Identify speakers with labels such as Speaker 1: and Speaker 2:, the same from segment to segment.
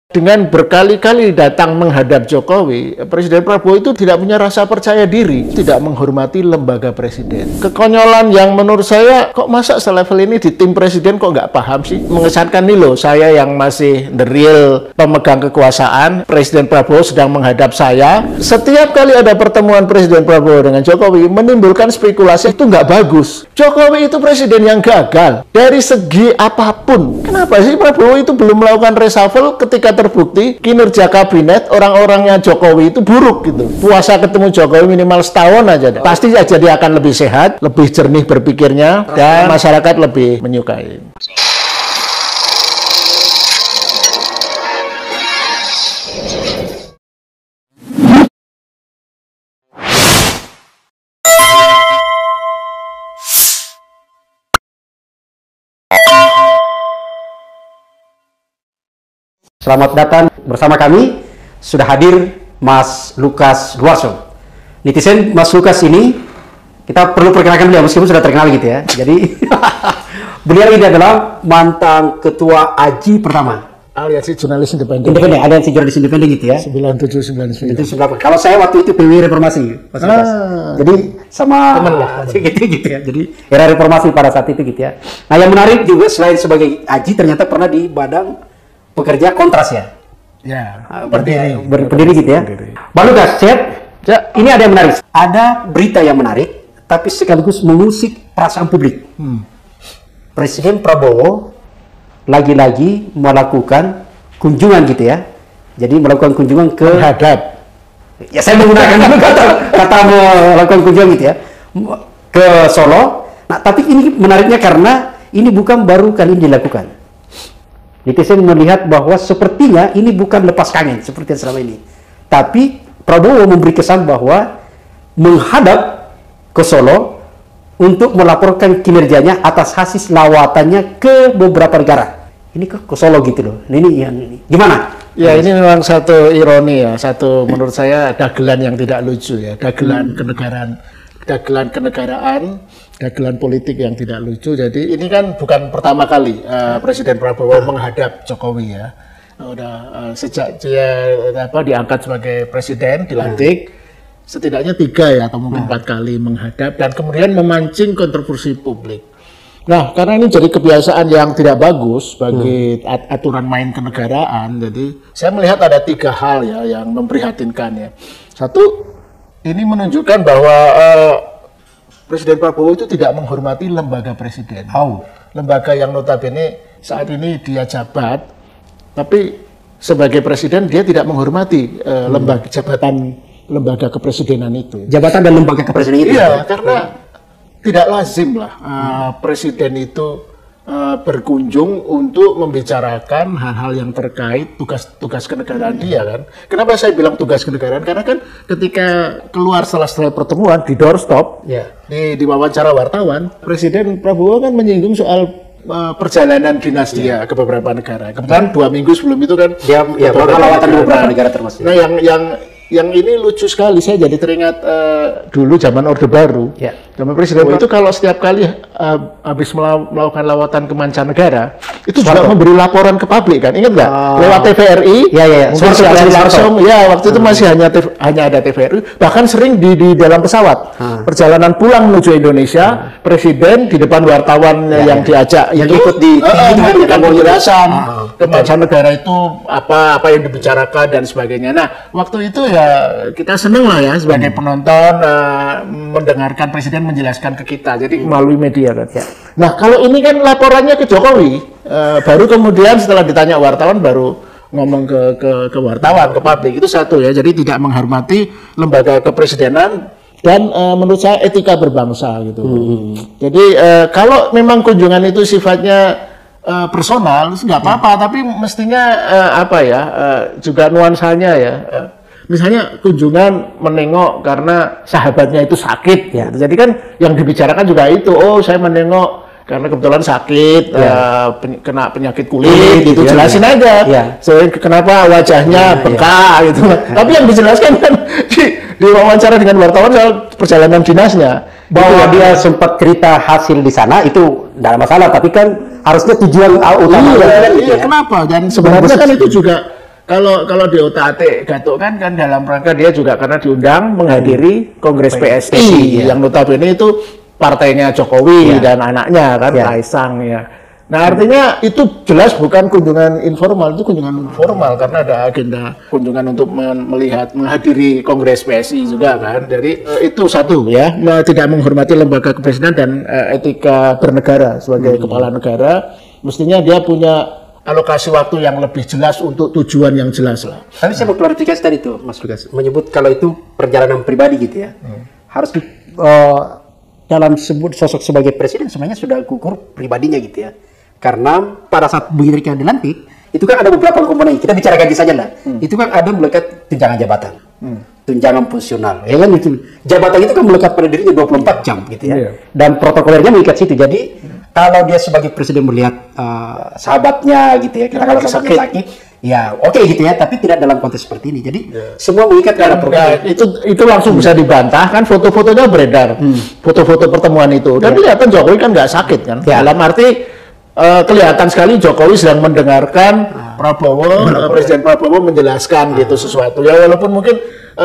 Speaker 1: Dengan berkali-kali datang menghadap Jokowi, Presiden Prabowo itu tidak punya rasa percaya diri, tidak menghormati lembaga presiden. Kekonyolan yang menurut saya, kok masa selevel ini di tim presiden kok nggak paham sih? Mengesankan nih loh, saya yang masih the real pemegang kekuasaan, Presiden Prabowo sedang menghadap saya. Setiap kali ada pertemuan Presiden Prabowo dengan Jokowi, menimbulkan spekulasi itu nggak bagus. Jokowi itu presiden yang gagal dari segi apapun. Kenapa sih Prabowo itu belum melakukan reshuffle ketika terbukti kinerja kabinet orang-orangnya Jokowi itu buruk gitu. Puasa ketemu Jokowi minimal setahun aja deh. Pasti aja dia akan lebih sehat, lebih jernih berpikirnya, dan masyarakat lebih menyukai.
Speaker 2: Selamat datang bersama kami, sudah hadir Mas Lukas Duarso. Netizen Mas Lukas ini, kita perlu perkenalkan beliau meskipun sudah terkenal gitu ya. Jadi, beliau ini adalah mantan ketua AJI pertama.
Speaker 1: Aliansi Jurnalis Independen.
Speaker 2: Aliansi Jurnalis Independen gitu ya.
Speaker 1: 9799.
Speaker 2: Kalau saya waktu itu PW Reformasi, Mas Lukas. Jadi, sama
Speaker 1: teman lah.
Speaker 2: Gitu ya. Jadi, era reformasi pada saat itu gitu ya. Nah, yang menarik juga selain sebagai AJI, ternyata pernah di Badan Pekerja Kontras ya?
Speaker 1: Ya,
Speaker 2: berdiri gitu ya. Pak Lukas, ini ada yang menarik. Ada berita yang menarik, tapi sekaligus mengusik perasaan publik. Presiden Prabowo lagi-lagi melakukan kunjungan gitu ya. Jadi melakukan kunjungan ke
Speaker 1: menghadap.
Speaker 2: Ya saya menggunakan kata melakukan kunjungan gitu ya. Ke Solo. Nah, tapi ini menariknya karena ini bukan baru kali ini dilakukan. Netizen melihat bahwa sepertinya ini bukan lepas kangen seperti yang selama ini. Tapi Prabowo memberi kesan bahwa menghadap ke Solo untuk melaporkan kinerjanya atas hasil lawatannya ke beberapa negara. Ini ke Solo gitu loh. Ini yang ini. Gimana?
Speaker 1: Ya, ini memang satu ironi ya, satu menurut saya dagelan yang tidak lucu ya, dagelan kenegaraan, dagelan politik yang tidak lucu. Jadi ini kan bukan pertama kali Presiden Prabowo menghadap Jokowi ya. Sejak dia diangkat sebagai presiden, dilantik, setidaknya 3 ya atau mungkin 4 kali menghadap dan kemudian memancing kontroversi publik. Nah, karena ini jadi kebiasaan yang tidak bagus bagi aturan main kenegaraan, jadi saya melihat ada 3 hal ya yang memprihatinkan ya. Satu, ini menunjukkan bahwa Presiden Prabowo itu tidak menghormati lembaga presiden. Lembaga yang notabene saat ini dia jabat, tapi sebagai presiden dia tidak menghormati lembaga kepresidenan itu.
Speaker 2: Jabatan dan lembaga kepresidenan itu?
Speaker 1: Iya, karena tidak lazim lah presiden itu berkunjung untuk membicarakan hal-hal yang terkait tugas kenegaraan dia kan. Kenapa saya bilang tugas kenegaraan? Karena kan ketika keluar setelah pertemuan di doorstop, di wawancara wartawan, Presiden Prabowo kan menyinggung soal perjalanan dinas dia ke beberapa negara. Kebetulan 2 minggu sebelum itu kan
Speaker 2: dia lawatan beberapa negara termasuk.
Speaker 1: Nah, yang ini lucu sekali, saya jadi teringat dulu zaman Orde Baru. Zaman Presiden itu kalau setiap kali habis melakukan lawatan ke mancanegara, itu juga memberi laporan ke publik kan, ingat nggak? Lewat TVRI. Langsung. Ya, waktu itu masih hanya ada TVRI. Bahkan sering di dalam pesawat. Perjalanan pulang menuju Indonesia, Presiden di depan wartawan yang diajak
Speaker 2: yang ikut di
Speaker 1: memberikan penjelasan ke mancanegara itu apa yang dibicarakan dan sebagainya. Nah, waktu itu ya kita seneng lah ya sebagai penonton mendengarkan Presiden menjelaskan ke kita, jadi melalui media kan. Nah, kalau ini kan laporannya ke Jokowi, baru kemudian setelah ditanya wartawan baru ngomong ke wartawan, ke publik. Itu satu ya, jadi tidak menghormati lembaga kepresidenan dan menurut saya etika berbangsa gitu. Jadi kalau memang kunjungan itu sifatnya personal, nggak apa-apa, tapi mestinya juga nuansanya ya. Misalnya kunjungan menengok karena sahabatnya itu sakit, ya. Jadi kan yang dibicarakan juga itu, saya menengok karena kebetulan sakit, kena penyakit kulit, gitu. Jelasin aja, kenapa wajahnya bengkak, gitu. Tapi yang dijelaskan kan di wawancara dengan wartawan soal perjalanan dinasnya.
Speaker 2: Bahwa dia sempat cerita hasil di sana itu tidak ada masalah, tapi kan harusnya tujuan utama.
Speaker 1: Iya, kenapa? Dan sebenarnya kan itu juga kalau di otak-atik Gatot kan dalam rangka dia juga karena diundang menghadiri Kongres PSI yang notabene itu partainya Jokowi dan anaknya kan Kaisang ya. Nah artinya itu jelas bukan kunjungan informal, itu kunjungan formal karena ada agenda kunjungan untuk melihat menghadiri Kongres PSI juga kan. Jadi itu satu ya, tidak menghormati lembaga kepresidenan dan etika bernegara sebagai kepala negara, mestinya dia punya alokasi waktu yang lebih jelas untuk tujuan yang jelas lah.
Speaker 2: Tapi saya mau klarifikasi tadi tuh Mas Lukas, menyebut kalau itu perjalanan pribadi gitu ya, harus dalam sebut sosok sebagai presiden sebenarnya sudah gugur pribadinya gitu ya. Karena pada saat begitu dilantik, itu kan ada beberapa komponen. Kita bicara gaji saja lah. Itu kan ada melekat tunjangan jabatan, tunjangan fungsional. Ya kan itu. Jabatan itu kan melekat pada dirinya 24 jam gitu ya. Dan protokolernya mengikat situ. Jadi kalau dia sebagai presiden melihat sahabatnya gitu ya, kita kalau sakit, ya oke gitu ya. Tapi tidak dalam konteks seperti ini. Jadi semua mengikat pada protokoler.
Speaker 1: Itu langsung bisa dibantah kan, foto-fotonya beredar, foto-foto pertemuan itu. Dan kelihatan Jokowi kan nggak sakit kan. Dalam arti kelihatan sekali Jokowi sedang mendengarkan Presiden Prabowo menjelaskan gitu sesuatu ya, walaupun mungkin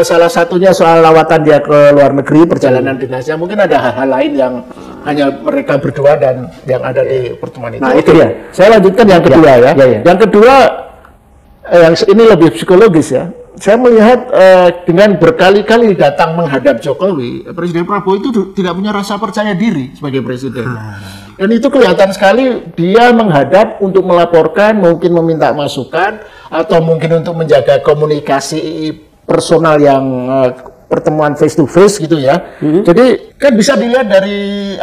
Speaker 1: salah satunya soal lawatan dia ke luar negeri, perjalanan dinasnya, mungkin ada hal-hal lain yang hanya mereka berdua dan yang ada di pertemuan itu.
Speaker 2: Nah itu dia.
Speaker 1: Saya lanjutkan yang kedua ya. Yang kedua yang ini lebih psikologis ya. Saya melihat dengan berkali-kali datang menghadap Jokowi, Presiden Prabowo itu tidak punya rasa percaya diri sebagai presiden. Dan itu kelihatan sekali dia menghadap untuk melaporkan, mungkin meminta masukan, atau mungkin untuk menjaga komunikasi personal yang pertemuan face to face gitu ya. Jadi kan bisa dilihat dari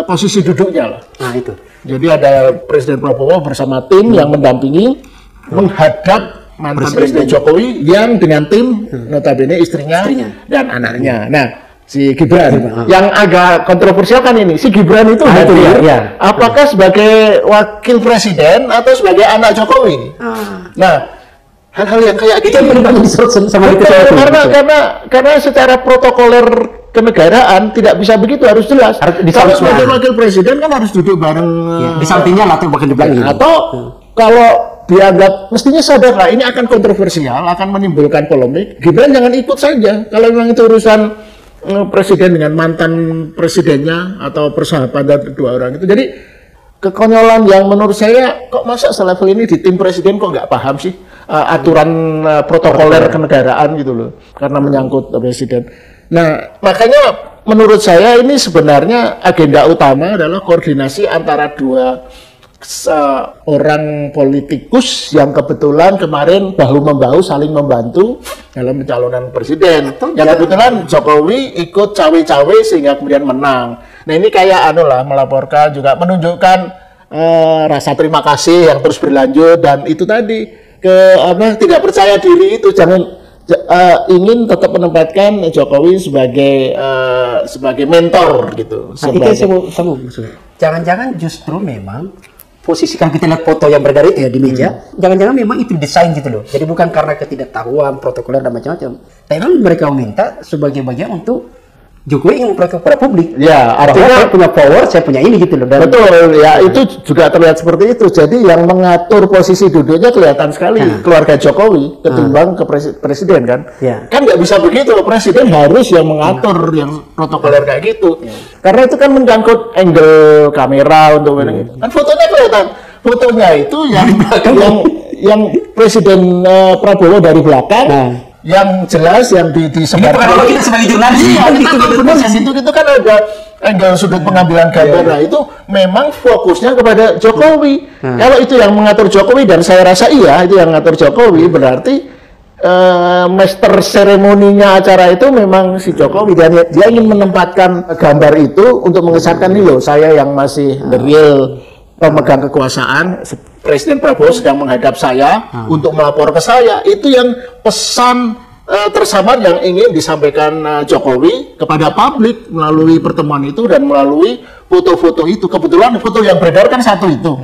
Speaker 1: posisi duduknya lah.
Speaker 2: Nah itu.
Speaker 1: Jadi ada Presiden Prabowo bersama tim yang mendampingi menghadap mantan Presiden Jokowi yang dengan tim notabene istrinya dan anaknya. Nah, si Gibran yang agak kontroversial kan ini, si Gibran itu hadir apakah sebagai wakil presiden atau sebagai anak Jokowi? Nah, hal-hal yang kayak gitu karena secara protokoler kenegaraan tidak bisa begitu, harus jelas. Kalau sebagai wakil presiden kan harus duduk bareng
Speaker 2: di sampingnya atau bahkan di belakang.
Speaker 1: Atau kalau dianggap mestinya sadar lah ini akan kontroversial, akan menimbulkan polemik, Gibran jangan ikut saja. Kalau memang itu urusan presiden dengan mantan presidennya atau persahabatan dua orang itu. Jadi kekonyolan yang menurut saya, kok masa selevel ini di tim presiden kok nggak paham sih aturan protokoler kenegaraan gitu loh, karena menyangkut presiden. Nah makanya menurut saya ini sebenarnya agenda utama adalah koordinasi antara dua orang politikus yang kebetulan kemarin bahu-membahu saling membantu dalam pencalonan presiden. Yang kebetulan Jokowi ikut cawe-cawe sehingga kemudian menang. Nah ini kayak melaporkan juga menunjukkan rasa terima kasih yang terus berlanjut, dan itu tadi tidak percaya diri itu, jangan ingin tetap menempatkan Jokowi sebagai mentor gitu.
Speaker 2: Jangan-jangan justru memang posisi kalau kita lihat foto yang beredar itu ya di meja, jangan-jangan memang itu desain gitu loh. Jadi bukan karena ketidaktahuan protokoler dan macam-macam. Tapi mereka meminta sebagai bagian untuk Jokowi ingin memperlihatkan kepada publik.
Speaker 1: Ya, artinya
Speaker 2: saya punya power, saya punya ini gitu loh. Dan
Speaker 1: betul, ya itu juga terlihat seperti itu. Jadi yang mengatur posisi duduknya kelihatan sekali keluarga Jokowi ketimbang ke presiden kan. Kan nggak bisa begitu, presiden harus yang mengatur yang protokoler kayak gitu. Karena itu kan menyangkut angle kamera untuk kan fotonya kelihatan. Fotonya itu yang Presiden Prabowo dari belakang. Yang jelas yang disebarkan.
Speaker 2: Kalau kita sebagai jurnalis,
Speaker 1: itu kan ada angle sudut pengambilan gambar. Nah, itu memang fokusnya kepada Jokowi. Kalau itu yang mengatur Jokowi, dan saya rasa iya itu yang mengatur Jokowi, berarti master seremoninya acara itu memang si Jokowi, dan dia ingin menempatkan gambar itu untuk mengesankan nih loh, saya yang masih the real pemegang kekuasaan. Presiden Prabowo sedang menghadap saya untuk melapor ke saya. Itu yang pesan tersamar yang ingin disampaikan Jokowi kepada publik melalui pertemuan itu dan melalui foto-foto itu. Kebetulan foto yang beredar kan satu itu.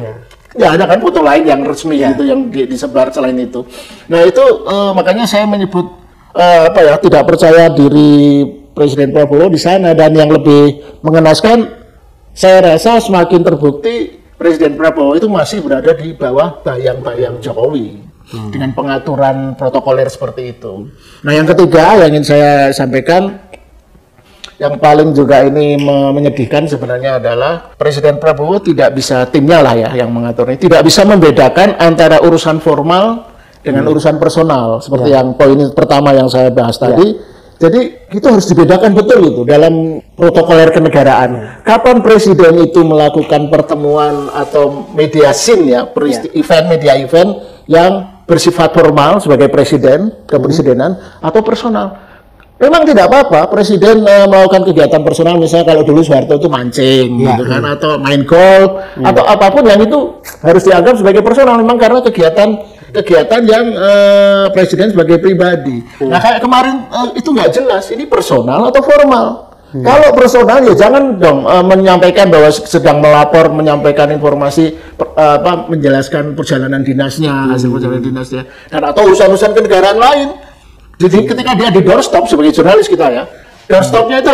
Speaker 1: Ya ada kan foto lain yang resmi itu yang disebar selain itu. Nah itu makanya saya menyebut tidak percaya diri Presiden Prabowo di sana, dan yang lebih mengenaskan saya rasa semakin terbukti Presiden Prabowo itu masih berada di bawah bayang-bayang Jokowi. dengan pengaturan protokoler seperti itu. Nah, yang ketiga yang ingin saya sampaikan, yang paling juga ini menyedihkan sebenarnya adalah Presiden Prabowo tidak bisa, timnya lah ya yang mengatur ini, tidak bisa membedakan antara urusan formal dengan urusan personal seperti yang poin pertama yang saya bahas tadi. Jadi itu harus dibedakan betul itu dalam protokoler kenegaraan. Kapan presiden itu melakukan pertemuan atau mediasi ya, media event yang bersifat formal sebagai presiden, kepresidenan atau personal. Memang tidak apa-apa presiden melakukan kegiatan personal, misalnya kalau dulu Soeharto itu mancing gitu kan, atau main golf atau apapun yang itu harus dianggap sebagai personal, memang karena kegiatan yang presiden sebagai pribadi. Nah, kayak kemarin itu nggak jelas ini personal atau formal. Kalau personal ya jangan dong menyampaikan bahwa sedang melapor, menyampaikan informasi menjelaskan perjalanan dinasnya, hasil perjalanan dinasnya, dan atau urusan-urusan kenegaraan lain. Jadi ketika dia di doorstop sebagai jurnalis kita ya, doorstopnya itu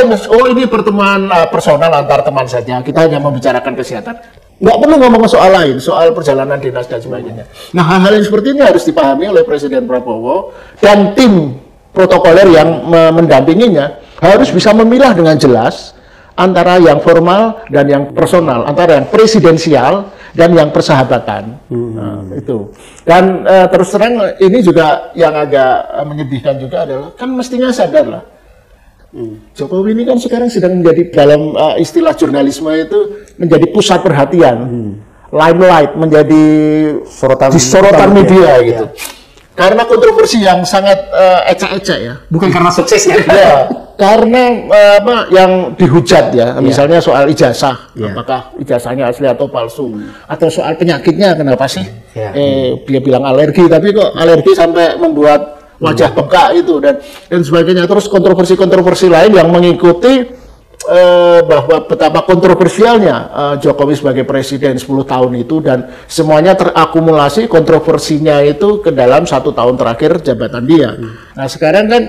Speaker 1: ini pertemuan personal antar teman saja, kita hanya membicarakan kesehatan. Nggak perlu ngomong soal lain, soal perjalanan dinas dan sebagainya. Nah, hal-hal yang seperti ini harus dipahami oleh Presiden Prabowo dan tim protokoler yang mendampinginya harus bisa memilah dengan jelas antara yang formal dan yang personal, antara yang presidensial dan yang persahabatan. Nah, itu. Dan terus terang ini juga yang agak menyedihkan juga adalah, kan mestinya sadar lah, Jokowi ini kan sekarang sedang menjadi dalam istilah jurnalisme itu menjadi pusat perhatian, limelight, menjadi sorotan media gitu. Karena kontroversi yang sangat ecek-ecek ya.
Speaker 2: Bukan karena suksesnya.
Speaker 1: Ya, karena yang dihujat ya, misalnya soal ijazah, apakah ijazahnya asli atau palsu, atau soal penyakitnya kenapa sih? Dia bilang alergi, tapi kok alergi sampai membuat wajah bengkak itu dan sebagainya. Terus kontroversi lain yang mengikuti bahwa betapa kontroversialnya Jokowi sebagai presiden 10 tahun itu, dan semuanya terakumulasi kontroversinya itu ke dalam 1 tahun terakhir jabatan dia. Nah, sekarang kan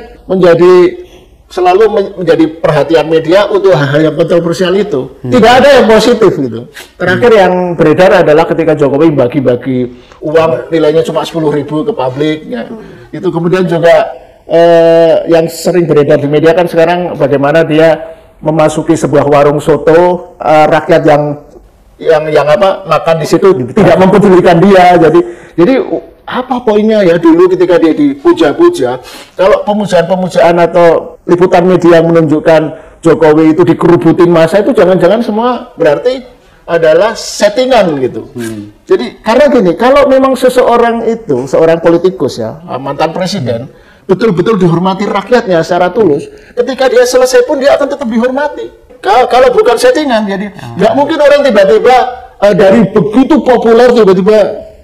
Speaker 1: selalu menjadi perhatian media untuk hal-hal yang kontroversial itu. Tidak ada yang positif gitu. Terakhir yang beredar adalah ketika Jokowi bagi-bagi uang nilainya cuma 10.000 ke publik. Ya. Itu kemudian juga yang sering beredar di media kan sekarang bagaimana dia memasuki sebuah warung soto, rakyat yang makan di situ tidak mempedulikan dia. Jadi apa poinnya ya dulu ketika dia dipuja-puja, kalau pemujaan atau liputan media yang menunjukkan Jokowi itu dikerubutin massa, itu jangan-jangan semua berarti adalah settingan gitu. Jadi karena gini, kalau memang seseorang itu, seorang politikus ya, mantan presiden, betul-betul dihormati rakyatnya secara tulus, ketika dia selesai pun dia akan tetap dihormati. Kalau bukan settingan, jadi nggak mungkin orang tiba-tiba dari begitu populer tiba-tiba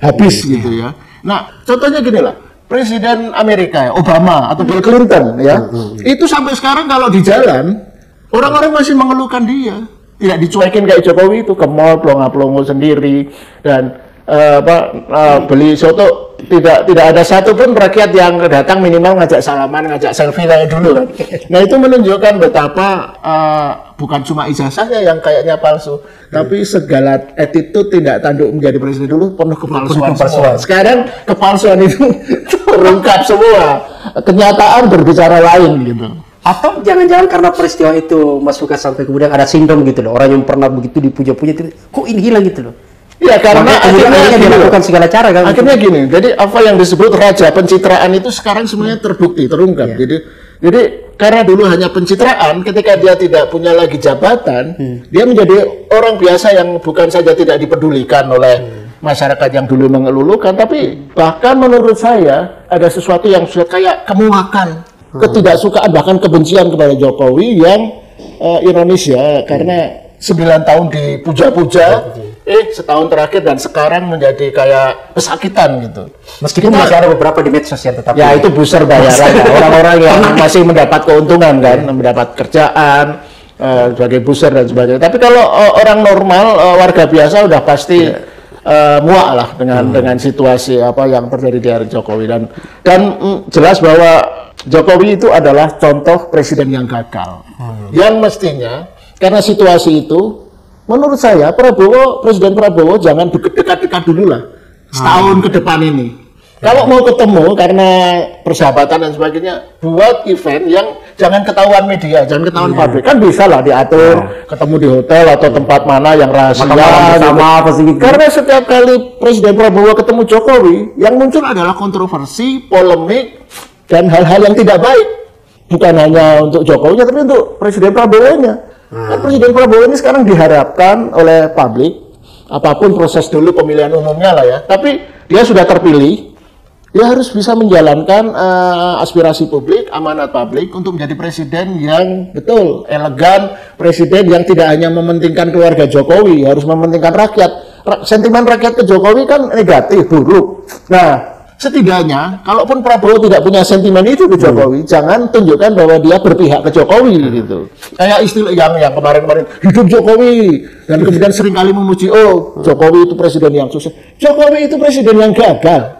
Speaker 1: habis gitu ya. Nah, contohnya gini lah, Presiden Amerika ya, Obama atau Bill Clinton ya, itu sampai sekarang kalau di jalan, orang-orang masih mengeluhkan dia, tidak dicuekin kayak Jokowi itu, ke mall pelongo-pelongo sendiri, dan beli soto, tidak ada satupun rakyat yang datang minimal ngajak salaman, ngajak selfie kayak dulu kan. Nah, itu menunjukkan betapa bukan cuma ijazahnya yang kayaknya palsu, tapi segala attitude tidak tanduk menjadi presiden dulu penuh kepalsuan semua. Sekarang kepalsuan itu terungkap semua, kenyataan berbicara lain gitu.
Speaker 2: Atau jangan-jangan karena peristiwa itu Mas Lukas sampai kemudian ada sindrom gitu loh, orang yang pernah begitu dipuja-puja itu kok ini hilang gitu loh.
Speaker 1: Ya, karena akhirnya
Speaker 2: dilakukan segala cara kan.
Speaker 1: Akhirnya gini, jadi apa yang disebut raja pencitraan itu sekarang semuanya terbukti, terungkap. Jadi karena dulu hanya pencitraan, ketika dia tidak punya lagi jabatan, dia menjadi orang biasa yang bukan saja tidak dipedulikan oleh masyarakat yang dulu mengelulukan, tapi bahkan menurut saya ada sesuatu yang sudah kayak kemuakan, ketidaksukaan, bahkan kebencian kepada Jokowi yang ironis ya, karena 9 tahun dipuja-puja, setahun terakhir dan sekarang menjadi kayak pesakitan gitu.
Speaker 2: Meskipun masih ada beberapa di medsos yang tetap
Speaker 1: ya itu booster bayaran ya. Orang-orang yang masih mendapat keuntungan kan, mendapat kerjaan sebagai booster dan sebagainya. Tapi kalau orang normal, warga biasa udah pasti muak lah dengan situasi apa yang terjadi di era Jokowi, dan jelas bahwa Jokowi itu adalah contoh presiden yang gagal. Yang mestinya karena situasi itu, menurut saya Presiden Prabowo jangan dekat-dekat dulu lah, setahun ke depan ini. Kalau mau ketemu karena persahabatan dan sebagainya, buat event yang jangan ketahuan media, jangan ketahuan publik. Kan bisa lah diatur, ketemu di hotel atau tempat mana yang rahasia.
Speaker 2: Sama apa sih gitu.
Speaker 1: Karena setiap kali Presiden Prabowo ketemu Jokowi, yang muncul adalah kontroversi, polemik, dan hal-hal yang tidak baik. Bukan hanya untuk Jokowi, tapi untuk Presiden Prabowo-nya. Kan Presiden Prabowo ini sekarang diharapkan oleh publik, apapun proses dulu pemilihan umumnya lah ya, tapi dia sudah terpilih. Dia harus bisa menjalankan aspirasi publik, amanat publik untuk menjadi presiden yang betul, elegan, presiden yang tidak hanya mementingkan keluarga Jokowi, harus mementingkan rakyat. Sentimen rakyat ke Jokowi kan negatif, buruk. Nah, setidaknya, kalaupun Prabowo tidak punya sentimen itu ke Jokowi, jangan tunjukkan bahwa dia berpihak ke Jokowi gitu. Kayak istilah yang kemarin-kemarin, hidup Jokowi, dan kemudian seringkali memuji, oh Jokowi itu presiden yang sukses. Jokowi itu presiden yang gagal.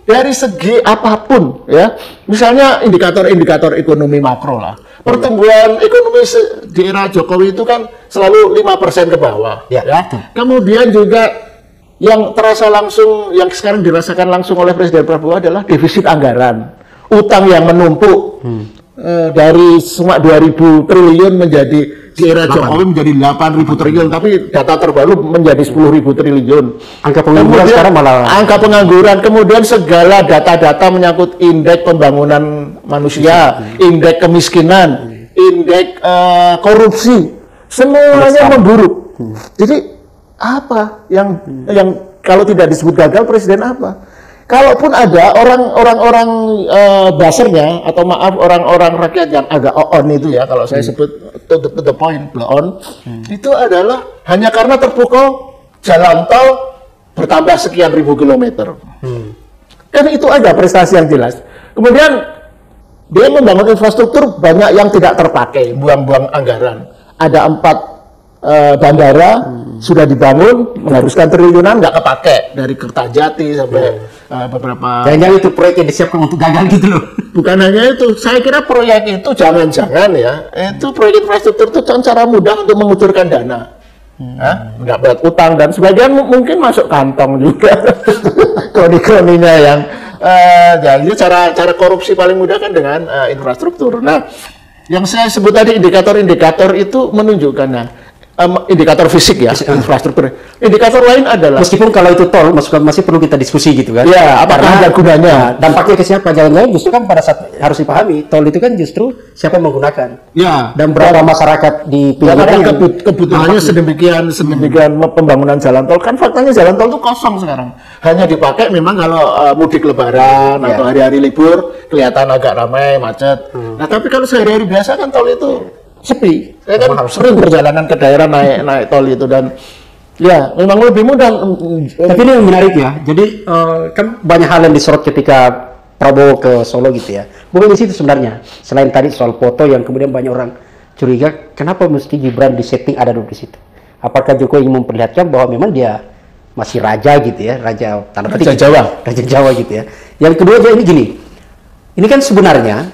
Speaker 1: Dari segi apapun ya, misalnya indikator-indikator ekonomi makro lah, pertumbuhan ekonomi di era Jokowi itu kan selalu 5% ke bawah ya. Kemudian juga yang terasa langsung, yang sekarang dirasakan langsung oleh Presiden Prabowo adalah defisit anggaran, utang yang menumpuk dari cuma 2.000 triliun menjadi di era Jokowi menjadi 8.000 triliun, tapi data terbaru menjadi 10.000 triliun.
Speaker 2: Angka pengangguran sekarang malah
Speaker 1: angka pengangguran, kemudian segala data-data menyangkut indeks pembangunan manusia, indeks kemiskinan, indeks korupsi, semuanya memburuk. Jadi apa yang kalau tidak disebut gagal, presiden apa? Kalaupun ada orang-orang basernya atau maaf orang-orang rakyat yang agak on itu ya, kalau saya sebut to the point, blow on, itu adalah hanya karena terpukul jalan tol bertambah sekian ribu kilometer. Kan itu ada prestasi yang jelas. Kemudian dia membangun infrastruktur banyak yang tidak terpakai, buang-buang anggaran. Ada 4 bandara sudah dibangun, mengharuskan triliunan, nggak kepake, dari Kertajati sampai beberapa.
Speaker 2: Jangan-jangan itu proyek yang disiapkan untuk gagal gitu loh.
Speaker 1: Bukan hanya itu, saya kira proyek itu jangan-jangan ya, itu proyek infrastruktur itu kan cara mudah untuk mengucurkan dana. Nggak berat utang dan sebagian mungkin masuk kantong juga. Kroni-kroninya yang jadi cara korupsi paling mudah kan dengan infrastruktur. Nah, yang saya sebut tadi indikator-indikator itu menunjukkan indikator fisik ya, infrastruktur. Indikator lain adalah
Speaker 2: meskipun kalau itu tol masih perlu kita diskusi gitu kan.
Speaker 1: Ya, apakah ada gunanya?
Speaker 2: Dampaknya ke siapa? Jangan-jangan justru kan pada saat harus dipahami, tol itu kan justru siapa yang menggunakan.
Speaker 1: Ya.
Speaker 2: Dan berapa masyarakat di
Speaker 1: pinggiran kebutuhannya sedemikian pembangunan jalan tol, kan faktanya jalan tol itu kosong sekarang. Hanya dipakai memang kalau mudik lebaran atau hari-hari libur kelihatan agak ramai, macet. Nah, tapi kalau sehari-hari biasa kan tol itu sepi. Saya kan sering perjalanan ke daerah naik tol itu dan ya memang lebih mudah.
Speaker 2: Tapi ini yang menarik ya. Jadi kan banyak hal yang disorot ketika Prabowo ke Solo gitu ya. Bukan di situ sebenarnya. Selain tadi soal foto yang kemudian banyak orang curiga, kenapa mesti Gibran di setting ada di situ? Apakah Jokowi ingin memperlihatkan bahwa memang dia masih raja gitu ya, raja tanda petik raja Jawa gitu ya. Yang kedua aja ini gini. Ini kan sebenarnya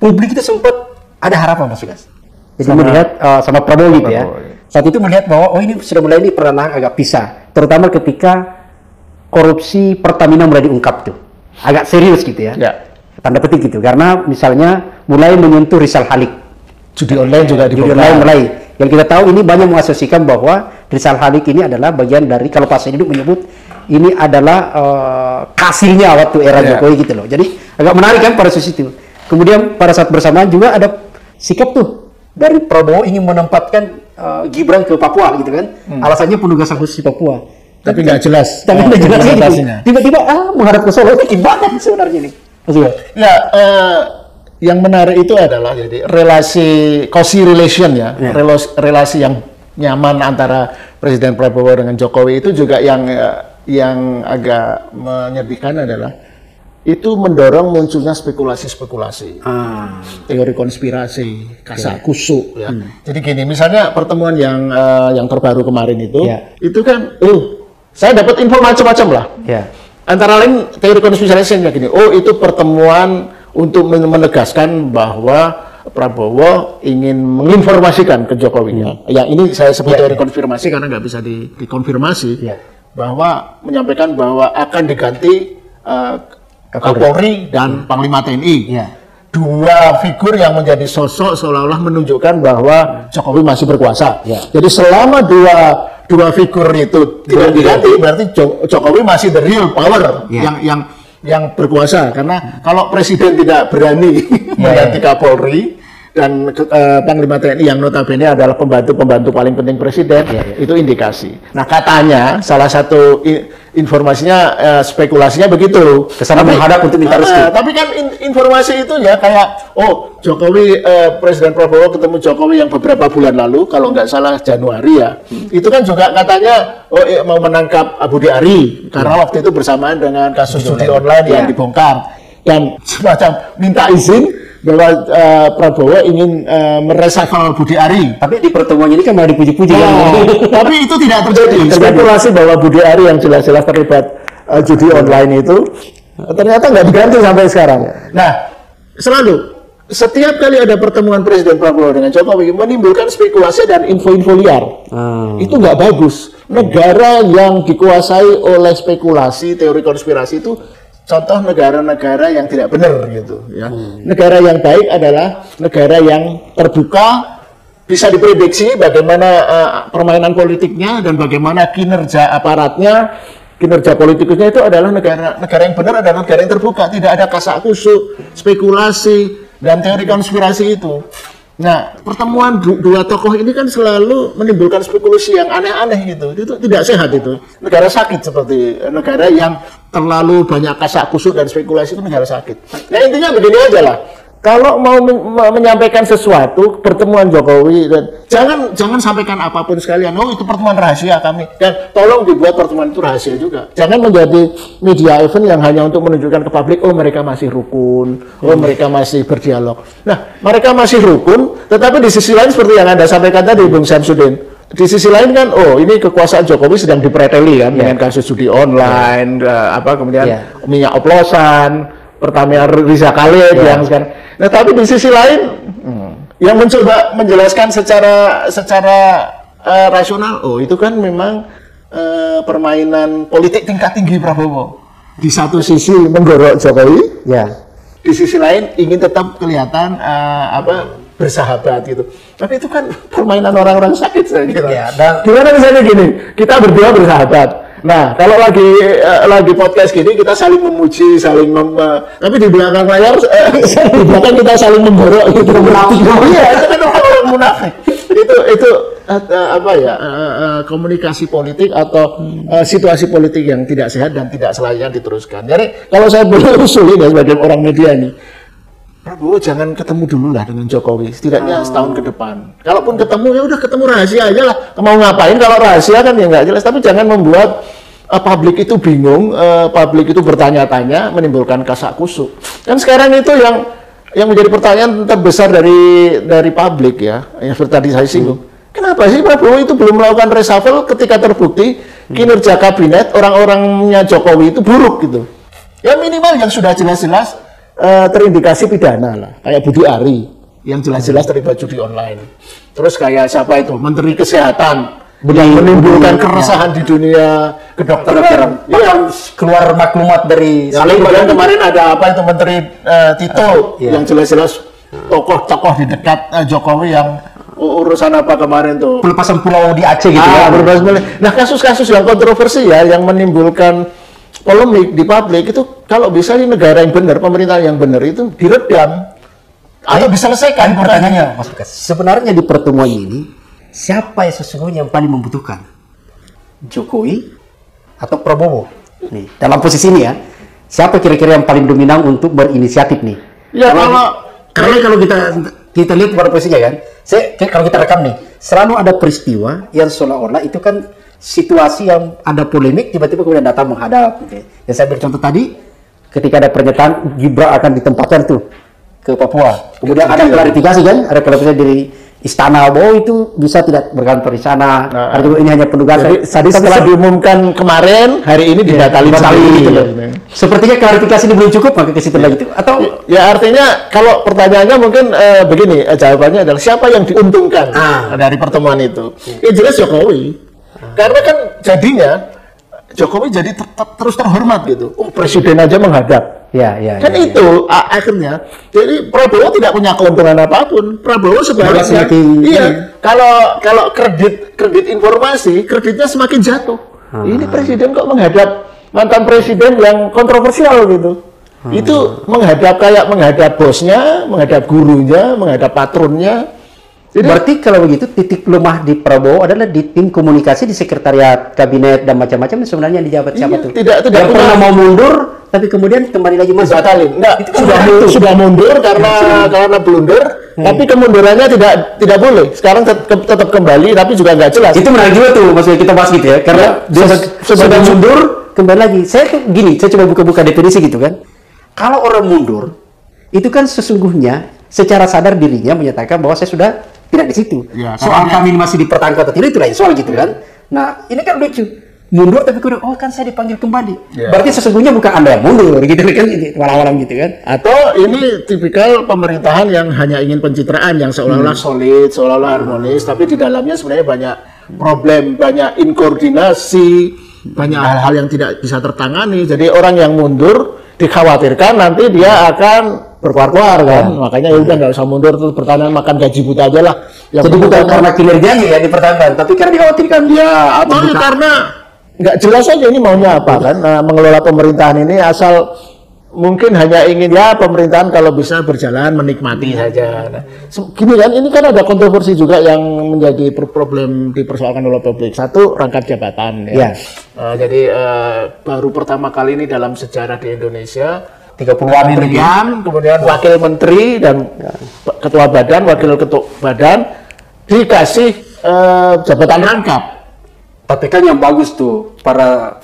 Speaker 2: publik itu sempat ada harapan Mas Yugas. Jadi melihat sama Prabowo gitu ya. Saat itu melihat bahwa ini sudah mulai ini pernah agak pisah, terutama ketika korupsi Pertamina mulai diungkap tuh. Agak serius gitu ya. Tanda petik gitu. Karena misalnya mulai menyentuh Rizal Halik.
Speaker 1: Judi online juga
Speaker 2: judi online mulai. Yang kita tahu ini banyak mengasosiasikan bahwa Rizal Halik ini adalah bagian dari, kalau Pak Saididu menyebut ini adalah kasirnya waktu era Jokowi gitu loh. Jadi agak menarik kan pada sisi itu. Kemudian pada saat bersamaan juga ada sikap tuh dari Prabowo ingin menempatkan Gibran ke Papua gitu kan. Alasannya penugasan khusus di Papua.
Speaker 1: Tapi nggak jelas.
Speaker 2: Tapi nggak jelas gitu. Tiba-tiba menghadap ke Solo, ini gimana sebenarnya nih?
Speaker 1: Ya, yang menarik itu adalah jadi relasi cozy relation ya. Relasi yang nyaman antara Presiden Prabowo dengan Jokowi itu juga yang agak menyedihkan adalah itu mendorong munculnya spekulasi-spekulasi, teori konspirasi, kasak kusuk ya. Jadi gini, misalnya pertemuan yang terbaru kemarin itu kan, saya dapat info macam-macam lah. Antara lain teori konspirasinya gini, itu pertemuan untuk menegaskan bahwa Prabowo ingin menginformasikan ke Jokowi. Ya ini saya sebut teori konfirmasi karena nggak bisa dikonfirmasi, bahwa menyampaikan bahwa akan diganti Kapolri dan Panglima TNI.
Speaker 2: Ya.
Speaker 1: Dua figur yang menjadi sosok seolah-olah menunjukkan bahwa Jokowi masih berkuasa.
Speaker 2: Ya.
Speaker 1: Jadi selama dua figur itu tidak diganti, berarti Jokowi masih the real power yang berkuasa. Karena kalau presiden tidak berani mengganti Kapolri dan Panglima TNI yang notabene adalah pembantu paling penting presiden, itu indikasi. Nah, katanya salah satu informasinya, spekulasinya begitu.
Speaker 2: Kesana menghadap untuk minta restu.
Speaker 1: Tapi kan informasi itu ya kayak, Jokowi, Presiden Prabowo ketemu Jokowi yang beberapa bulan lalu, kalau nggak salah Januari ya. Itu kan juga katanya, mau menangkap Budi Ari, karena waktu itu bersamaan dengan kasus judi online yang dibongkar. Dan semacam minta izin bahwa Prabowo ingin meresafel Budi Ari.
Speaker 2: Tapi di pertemuan ini kan malah dipuji-puji kan.
Speaker 1: Tapi itu tidak terjadi. Spekulasi bahwa Budi Ari yang jelas-jelas terlibat judi online itu ternyata nggak diganti sampai sekarang. Nah, selalu setiap kali ada pertemuan Presiden Prabowo dengan Jokowi menimbulkan spekulasi dan info-info liar. Itu nggak bagus. Negara yang dikuasai oleh spekulasi, teori konspirasi itu contoh negara-negara yang tidak benar gitu ya. Negara yang baik adalah negara yang terbuka, bisa diprediksi bagaimana permainan politiknya dan bagaimana kinerja aparatnya, kinerja politikusnya. Itu adalah negara yang benar, adalah negara yang terbuka, tidak ada kasak kusuk, spekulasi dan teori konspirasi itu. Nah, pertemuan dua tokoh ini kan selalu menimbulkan spekulasi yang aneh-aneh gitu. Itu tidak sehat itu. Negara sakit seperti negara yang terlalu banyak kasak kusuk dan spekulasi itu negara sakit. Nah, intinya begini aja lah. Kalau mau menyampaikan sesuatu, pertemuan Jokowi, dan jangan sampaikan apapun sekalian. Itu pertemuan rahasia kami. Dan tolong dibuat pertemuan itu rahasia juga. Jangan menjadi media event yang hanya untuk menunjukkan ke publik, mereka masih rukun, mereka masih berdialog. Nah, mereka masih rukun, tetapi di sisi lain seperti yang Anda sampaikan tadi, Bung Samsudin, di sisi lain kan, ini kekuasaan Jokowi sedang dipreteli kan, dengan kasus judi online, kemudian minyak oplosan, Pertamina Riza Khalid yang sekarang. Nah, tapi di sisi lain yang mencoba menjelaskan secara rasional, itu kan memang permainan politik tingkat tinggi Prabowo. Di satu sisi menggorok Jokowi, di sisi lain ingin tetap kelihatan bersahabat gitu. Tapi itu kan permainan orang-orang sakit saya kira. Gimana misalnya gini, kita berdua bersahabat. Nah, kalau lagi podcast gini kita saling memuji, tapi di belakang layar di belakang kita saling menggorok gitu.
Speaker 2: Munafik.
Speaker 1: Iya, itu kan orang munafik. Itu komunikasi politik atau situasi politik yang tidak sehat dan tidak selayaknya diteruskan. Jadi kalau saya boleh usulin ya sebagai orang media nih, Prabowo jangan ketemu dulu lah dengan Jokowi, setidaknya setahun ke depan. Kalaupun ketemu, ya udah ketemu rahasia aja lah. Mau ngapain kalau rahasia kan ya nggak jelas. Tapi jangan membuat publik itu bingung, publik itu bertanya-tanya, menimbulkan kasak kusuk. Dan sekarang itu yang menjadi pertanyaan terbesar dari publik ya, yang seperti tadi saya singgung. Kenapa sih Prabowo itu belum melakukan reshuffle ketika terbukti kinerja kabinet orang-orangnya Jokowi itu buruk gitu? Ya minimal yang sudah jelas-jelas terindikasi pidana lah, kayak Budi Ari yang jelas-jelas terlibat judi online. Terus kayak siapa itu, Menteri Kesehatan yang menimbulkan keresahan di dunia kedokteran.
Speaker 2: Bahkan keluar maklumat dari
Speaker 1: kemarin ada apa itu Menteri Tito yang jelas-jelas tokoh-tokoh di dekat Jokowi yang urusan apa kemarin tuh,
Speaker 2: pelepasan pulau di Aceh gitu
Speaker 1: Nah, kasus-kasus yang kontroversi yang menimbulkan polemik di publik itu, kalau bisa di negara yang benar, pemerintah yang benar itu diredam atau diselesaikan.
Speaker 2: Pertanyaannya, Mas Lukas, sebenarnya di pertemuan ini siapa yang sesungguhnya yang paling membutuhkan? Jokowi atau Prabowo? Nih, dalam posisi ini ya, siapa kira-kira yang paling dominan untuk berinisiatif nih?
Speaker 1: Ya
Speaker 2: karena kalau kita lihat pada posisinya kan, kalau kita rekam nih, selalu ada peristiwa yang seolah-olah itu kan situasi yang ada polemik, tiba-tiba kemudian datang menghadap. Yang saya beri contoh tadi, ketika ada pernyataan Gibran akan ditempatkan tuh ke Papua, kemudian ada klarifikasi kan, ada klarifikasi dari istana bahwa itu bisa tidak berkantor di sana. Ini hanya penugasan.
Speaker 1: Tadi setelah diumumkan kemarin, hari ini dibatalin
Speaker 2: gitu loh. Sepertinya klarifikasi ini belum cukup, maka ke situ lagi itu. Atau
Speaker 1: ya artinya kalau pertanyaannya mungkin begini, jawabannya adalah siapa yang diuntungkan dari pertemuan itu? Ya jelas Jokowi. Karena kan jadinya Jokowi jadi terus terhormat gitu. Presiden aja menghadap. Kan itu akhirnya. Jadi Prabowo tidak punya keuntungan apapun. Prabowo sebaliknya, kalau kredit informasi, kreditnya semakin jatuh. Ini presiden kok menghadap mantan presiden yang kontroversial gitu. Itu menghadap bosnya, menghadap gurunya, menghadap patronnya.
Speaker 2: Jadi, berarti kalau begitu titik lemah di Prabowo adalah di tim komunikasi di sekretariat kabinet dan macam-macam sebenarnya di jabat siapa tuh?
Speaker 1: Tidak
Speaker 2: pernah mau mundur tapi kemudian kembali lagi masuk.
Speaker 1: Batalin. Enggak, sudah mundur karena blunder, tapi kemundurannya tidak boleh. Sekarang tetap kembali tapi juga nggak jelas.
Speaker 2: Itu menarik juga tuh maksudnya kita bahas gitu ya. Karena dia sudah mundur kembali lagi. Saya coba buka-buka definisi gitu kan. Kalau orang mundur itu kan sesungguhnya secara sadar dirinya menyatakan bahwa saya sudah tidak di situ.
Speaker 1: Ya,
Speaker 2: soal kami masih dipertahankan atau tidak itu lain soal gitu kan. Nah, ini kan lucu. Mundur tapi kemudian kan saya dipanggil kembali. Ya. Berarti sesungguhnya bukan Anda yang mundur gitu kan, walau-walau gitu kan.
Speaker 1: Atau ini tipikal pemerintahan yang hanya ingin pencitraan yang seolah-olah solid, seolah-olah harmonis, tapi di dalamnya sebenarnya banyak problem, banyak inkoordinasi, banyak hal-hal yang tidak bisa tertangani. Jadi orang yang mundur dikhawatirkan nanti dia akan berkuar-kuar kan, makanya ya udah nggak usah mundur terus pertahanan makan gaji buta aja lah.
Speaker 2: Jadi bukan karena kinerjanya ya dipertahankan, tapi karena dikhawatirkan
Speaker 1: ya, atau karena nggak jelas aja ini maunya apa kan, mengelola pemerintahan ini asal mungkin hanya ingin ya pemerintahan kalau bisa berjalan menikmati saja. Nah, gini kan, ini kan ada kontroversi juga yang menjadi problem dipersoalkan oleh publik. Satu, rangkap jabatan ya. Jadi baru pertama kali ini dalam sejarah di Indonesia 30-an kementerian, kemudian wakil menteri dan ketua badan, wakil ketua badan dikasih jabatan rangkap.
Speaker 2: Tapi kan yang bagus tuh para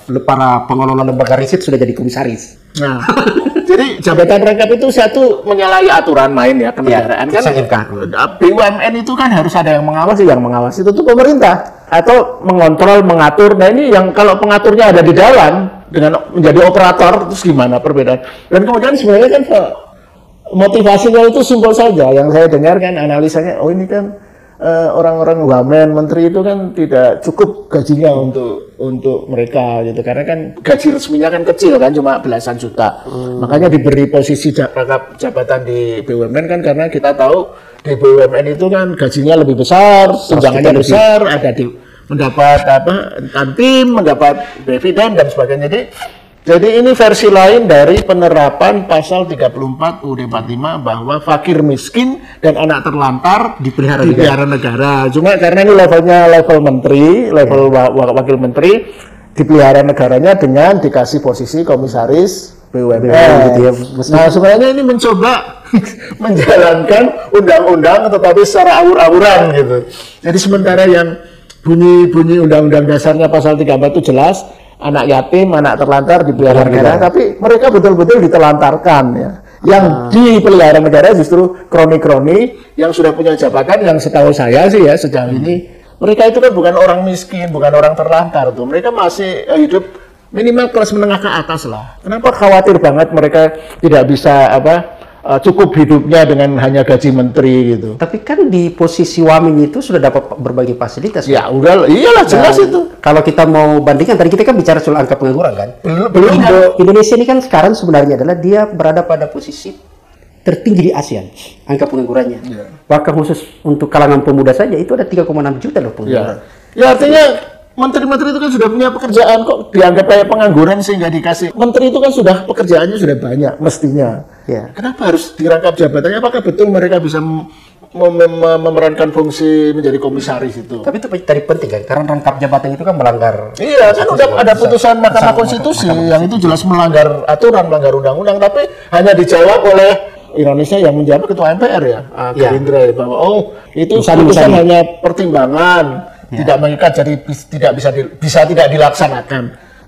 Speaker 2: pengelola lembaga riset sudah jadi komisaris.
Speaker 1: Nah, jadi jabatan rangkap itu satu menyalahi aturan main ya kenegaraan kan. BUMN itu kan harus ada yang mengawasi, itu tuh pemerintah atau mengontrol, mengatur. Nah ini yang kalau pengaturnya ada di dalam dengan menjadi operator terus gimana perbedaan? Dan kemudian sebenarnya kan motivasinya itu simpel saja. Yang saya dengar kan analisanya, oh ini kan orang-orang wamen, menteri itu kan tidak cukup gajinya untuk mereka gitu, karena kan gaji resminya kan kecil kan, cuma belasan juta. Makanya diberi posisi rangkap jabatan di BUMN kan, karena kita tahu di BUMN itu kan gajinya lebih besar, tunjangannya besar, ada mendapat tantim, mendapat dividen dan sebagainya. Jadi ini versi lain dari penerapan pasal 34 UUD 45 bahwa fakir miskin dan anak terlantar dipelihara negara. Cuma karena ini level menteri, level wakil menteri, dipelihara negaranya dengan dikasih posisi komisaris BUMN gitu ya. Nah, sebenarnya ini mencoba menjalankan undang-undang tetapi secara awur-awuran gitu. Jadi sementara yang bunyi undang-undang dasarnya pasal 34 itu jelas, anak yatim, anak terlantar dipelihara negara, tapi mereka betul-betul ditelantarkan ya. Yang dipelihara negara justru kroni-kroni yang sudah punya jabatan, yang setahu saya sih ya sejauh ini mereka itu kan bukan orang miskin, bukan orang terlantar tuh. Mereka masih hidup minimal kelas menengah ke atas lah. Kenapa khawatir banget mereka tidak bisa cukup hidupnya dengan hanya gaji menteri gitu.
Speaker 2: Tapi kan di posisi wamen itu sudah dapat berbagai fasilitas.
Speaker 1: Ya udah, iyalah jelas itu.
Speaker 2: Kalau kita mau bandingkan, tadi kita kan bicara soal angka pengangguran kan. Belum. Indonesia ini kan sekarang sebenarnya adalah dia berada pada posisi tertinggi di ASEAN, angka penganggurannya. Bahkan khusus untuk kalangan pemuda saja itu ada 3,6 juta loh pengangguran.
Speaker 1: Ya artinya menteri-menteri itu kan sudah punya pekerjaan, kok dianggap kayak pengangguran sehingga dikasih. Menteri itu kan sudah pekerjaannya sudah banyak mestinya. Kenapa harus dirangkap jabatannya? Apakah betul mereka bisa memerankan fungsi menjadi komisaris itu?
Speaker 2: Tapi itu tadi penting kan, karena rangkap jabatan itu kan melanggar.
Speaker 1: Iya, kan udah ada putusan Mahkamah Konstitusi yang itu jelas melanggar aturan, melanggar undang-undang, tapi hanya dijawab oleh Indonesia yang menjawab ketua MPR ya, Gerindra, bahwa itu putusan hanya pertimbangan. Tidak mengikat, jadi bisa tidak dilaksanakan.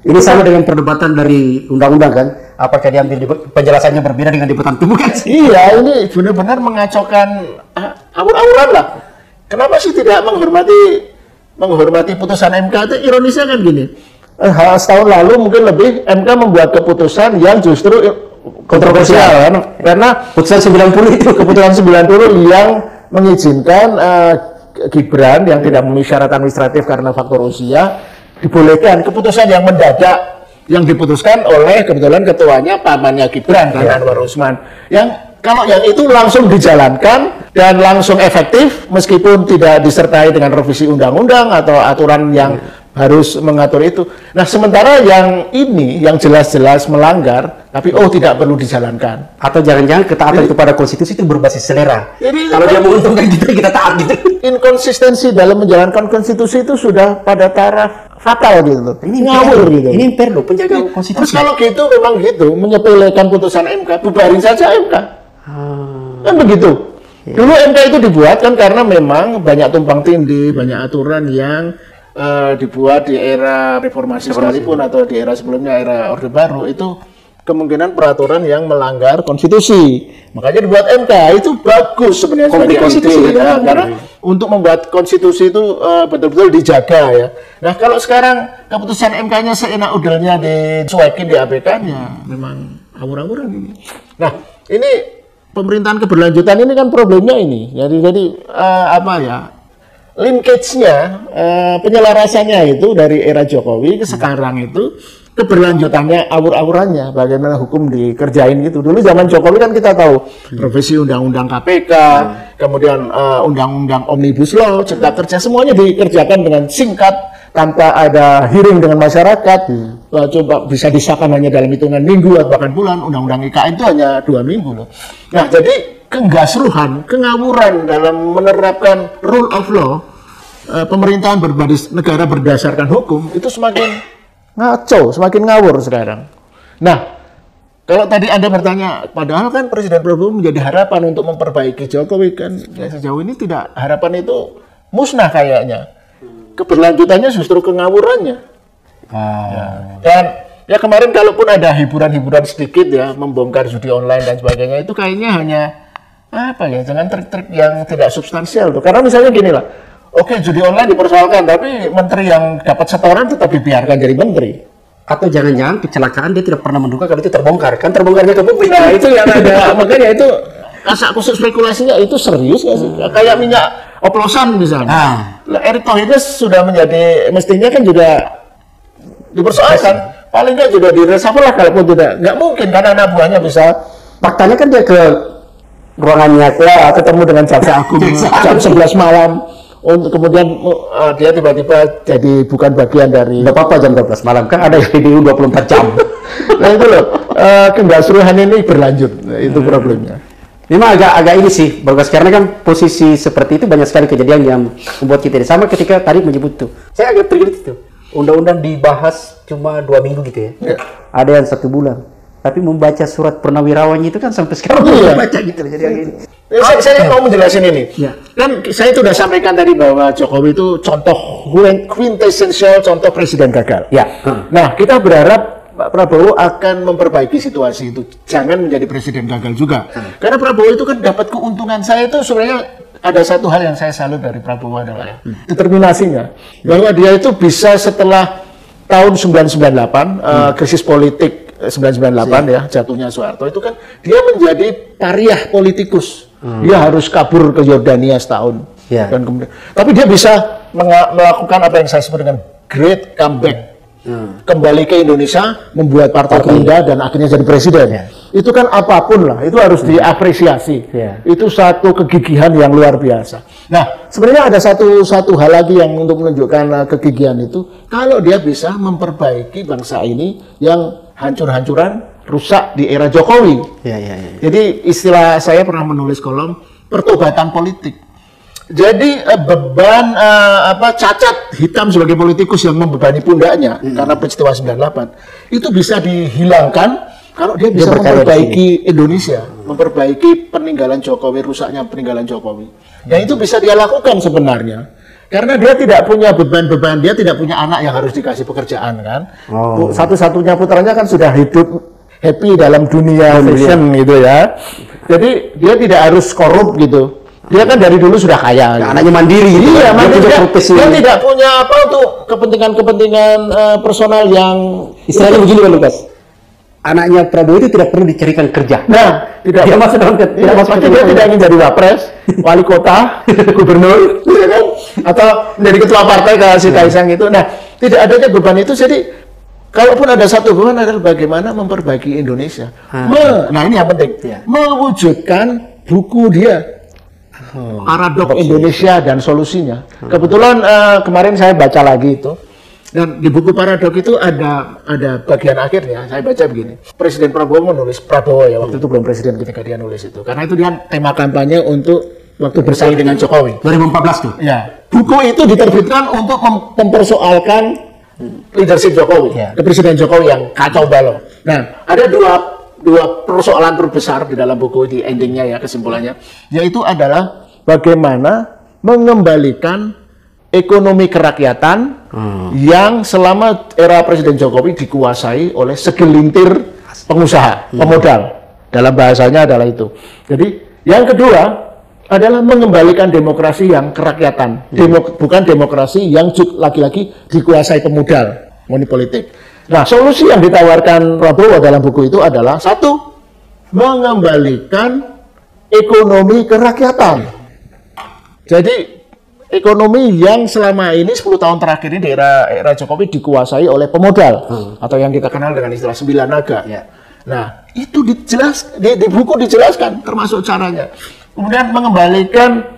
Speaker 2: Ini sama dengan perdebatan dari undang-undang kan? Apakah diambil penjelasannya berbeda dengan di Petang bukan?
Speaker 1: Iya, ini benar-benar mengacaukan awur-awuran lah. Kenapa sih tidak menghormati putusan MK? Itu ironisnya kan gini. Setahun lalu mungkin lebih MK membuat keputusan yang justru kontroversial kan? Karena
Speaker 2: putusan 90 itu,
Speaker 1: keputusan 90 yang mengizinkan Gibran yang tidak memenuhi syarat administratif karena faktor usia dibolehkan. Keputusan yang mendadak yang diputuskan oleh kebetulan ketuanya pamannya Gibran kan, Anwar Usman. Yang kalau yang itu langsung dijalankan dan langsung efektif meskipun tidak disertai dengan revisi undang-undang atau aturan yang harus mengatur itu. Nah, sementara yang ini yang jelas-jelas melanggar tapi tidak perlu dijalankan.
Speaker 2: Atau jangan-jangan ketaatan kepada konstitusi itu berbasis selera.
Speaker 1: Jadi,
Speaker 2: kalau dia menguntungkan kita taat gitu.
Speaker 1: Inkonsistensi dalam menjalankan konstitusi itu sudah pada taraf fatal gitu.
Speaker 2: Ini
Speaker 1: ngawur gitu.
Speaker 2: Ini perlu penjaga
Speaker 1: Terus
Speaker 2: konstitusi.
Speaker 1: kalau gitu memang gitu menyepelekan putusan MK, bubarin saja MK. Kan begitu. Dulu MK itu dibuat kan karena memang banyak tumpang tindih, banyak aturan yang dibuat di era reformasi sekalipun atau di era sebelumnya, era Orde Baru, itu kemungkinan peraturan yang melanggar konstitusi. Makanya dibuat MK. Itu bagus sebenarnya sebagai konstitusi ya, karena untuk membuat konstitusi itu betul-betul dijaga ya. Nah, kalau sekarang keputusan MK-nya seenak udelnya dicuekin di ABK-nya, memang awur-awuran ini. Nah, ini pemerintahan keberlanjutan ini kan problemnya ini. Jadi apa ya? Linkage-nya, penyelarasannya itu dari era Jokowi ke sekarang itu keberlanjutannya, awur-awurannya, bagaimana hukum dikerjain gitu. Dulu zaman Jokowi kan kita tahu revisi undang-undang KPK, kemudian undang-undang Omnibus Law, Cipta Kerja, semuanya dikerjakan dengan singkat tanpa ada hearing dengan masyarakat. Coba bisa disahkan hanya dalam hitungan minggu atau bahkan bulan. Undang-undang IKN itu hanya 2 minggu loh. Nah, jadi kegasruhan, kengawuran dalam menerapkan rule of law, pemerintahan berbasis negara berdasarkan hukum itu semakin ngaco, semakin ngawur sekarang. Nah, kalau tadi Anda bertanya, padahal kan Presiden Prabowo menjadi harapan untuk memperbaiki Jokowi kan, ya sejauh ini tidak, harapan itu musnah kayaknya. Keberlanjutannya justru kengawurannya. Ya. Dan ya kemarin kalaupun ada hiburan-hiburan sedikit ya, membongkar judi online dan sebagainya, itu kayaknya hanya apa ya, jangan trik-trik yang tidak substansial tuh. Karena misalnya gini lah, oke, judi online dipersoalkan, tapi menteri yang dapat setoran tetap dibiarkan jadi menteri.
Speaker 2: Atau jangan-jangan kecelakaan dia tidak pernah menduga kalau itu terbongkar, kan terbongkarnya ke publik.
Speaker 1: Nah, itu yang ada, makanya itu kasak kusuk spekulasinya itu serius nggak sih? Kayak minyak oplosan misalnya. Erick Thohir sudah menjadi, mestinya kan juga dipersoalkan. Paling nggak juga diresapel lah, kalaupun tidak. Nggak mungkin karena anak buahnya bisa.
Speaker 2: Faktanya kan dia ke ruangannya
Speaker 1: ketemu dengan jaksa agung jam 11 malam. Kemudian dia tiba-tiba jadi bukan bagian dari.
Speaker 2: Nggak apa-apa jam 12 malam, kan ada PBU 24 jam.
Speaker 1: Nah itu loh, kegasruhan ini berlanjut, itu problemnya.
Speaker 2: Memang agak ini sih, bagus, karena kan posisi seperti itu banyak sekali kejadian yang membuat kita sama ketika tadi menyebut tuh. Saya agak terkejut itu. Undang-undang dibahas cuma 2 minggu gitu ya. Ada yang 1 bulan. Tapi membaca surat purnawirawannya itu kan sampai sekarang belum baca gitu. Jadi yang ini.
Speaker 1: Saya mau menjelasin ini. Ya. Kan saya sudah sampaikan tadi bahwa Jokowi itu contoh quintessential contoh presiden gagal.
Speaker 2: Ya.
Speaker 1: Nah, kita berharap Pak Prabowo akan memperbaiki situasi itu. Jangan menjadi presiden gagal juga. Karena Prabowo itu kan dapat keuntungan. Saya itu sebenarnya ada satu hal yang saya salut dari Prabowo adalah determinasinya. Bahwa dia itu bisa setelah tahun 1998, krisis politik 1998 ya, jatuhnya Soeharto, itu kan dia menjadi pariah politikus. Dia harus kabur ke Yordania setahun. Dan kemudian, tapi dia bisa melakukan apa yang saya sebut dengan great comeback. Kembali ke Indonesia, membuat partai Gerindra dan akhirnya jadi presiden. Itu kan apapun lah, itu harus diapresiasi. Itu satu kegigihan yang luar biasa. Nah, sebenarnya ada satu hal lagi yang untuk menunjukkan kegigihan itu, kalau dia bisa memperbaiki bangsa ini yang hancur-hancuran, rusak di era Jokowi. Jadi istilah saya pernah menulis kolom pertobatan politik. Jadi beban cacat hitam sebagai politikus yang membebani pundaknya karena peristiwa 98 itu bisa dihilangkan kalau dia bisa memperbaiki Indonesia, memperbaiki peninggalan Jokowi, rusaknya peninggalan Jokowi. Dan itu bisa dia lakukan sebenarnya. Karena dia tidak punya beban-beban, dia tidak punya anak yang harus dikasih pekerjaan kan. Satu-satunya putranya kan sudah hidup happy dalam dunia fashion gitu ya. Jadi dia tidak harus korup gitu. Dia kan dari dulu sudah kaya.
Speaker 2: Gitu. Anaknya mandiri.
Speaker 1: Iya, dia tidak punya apa untuk kepentingan-kepentingan personal yang
Speaker 2: istilahnya begini Pak Lukas. Anaknya Prabowo itu tidak perlu dicarikan kerja.
Speaker 1: Nah, tidak
Speaker 2: dia masuk dalam
Speaker 1: dia tidak ingin jadi wapres, wali kota, gubernur, atau menjadi ketua partai kayak si Kaisang itu. Nah, tidak adanya beban itu, jadi kalaupun ada satu hubungan adalah bagaimana memperbaiki Indonesia. Nah ini yang penting, mewujudkan buku dia. Paradok Indonesia dan solusinya. Kebetulan kemarin saya baca lagi itu, dan di buku Paradok itu ada bagian akhirnya saya baca begini. Presiden Prabowo menulis, Prabowo ya waktu itu belum presiden ketika dia nulis itu, karena itu dia tema kampanye untuk waktu bersaing dengan Jokowi 2014 tuh. Ya, buku itu diterbitkan untuk mempersoalkan leadership Jokowi, Presiden Jokowi yang kacau balau. Nah, ada dua persoalan terbesar di dalam buku di endingnya ya, kesimpulannya, yaitu adalah bagaimana mengembalikan ekonomi kerakyatan yang selama era Presiden Jokowi dikuasai oleh segelintir pengusaha, pemodal. Dalam bahasanya adalah itu. Jadi yang kedua adalah mengembalikan demokrasi yang kerakyatan, bukan demokrasi yang lagi-lagi dikuasai pemodal, money politik. Nah, solusi yang ditawarkan Prabowo dalam buku itu adalah satu, mengembalikan ekonomi kerakyatan. Jadi ekonomi yang selama ini 10 tahun terakhir ini di era Jokowi dikuasai oleh pemodal atau yang kita kenal dengan istilah 9 naga. Nah, itu di buku dijelaskan termasuk caranya. Kemudian mengembalikan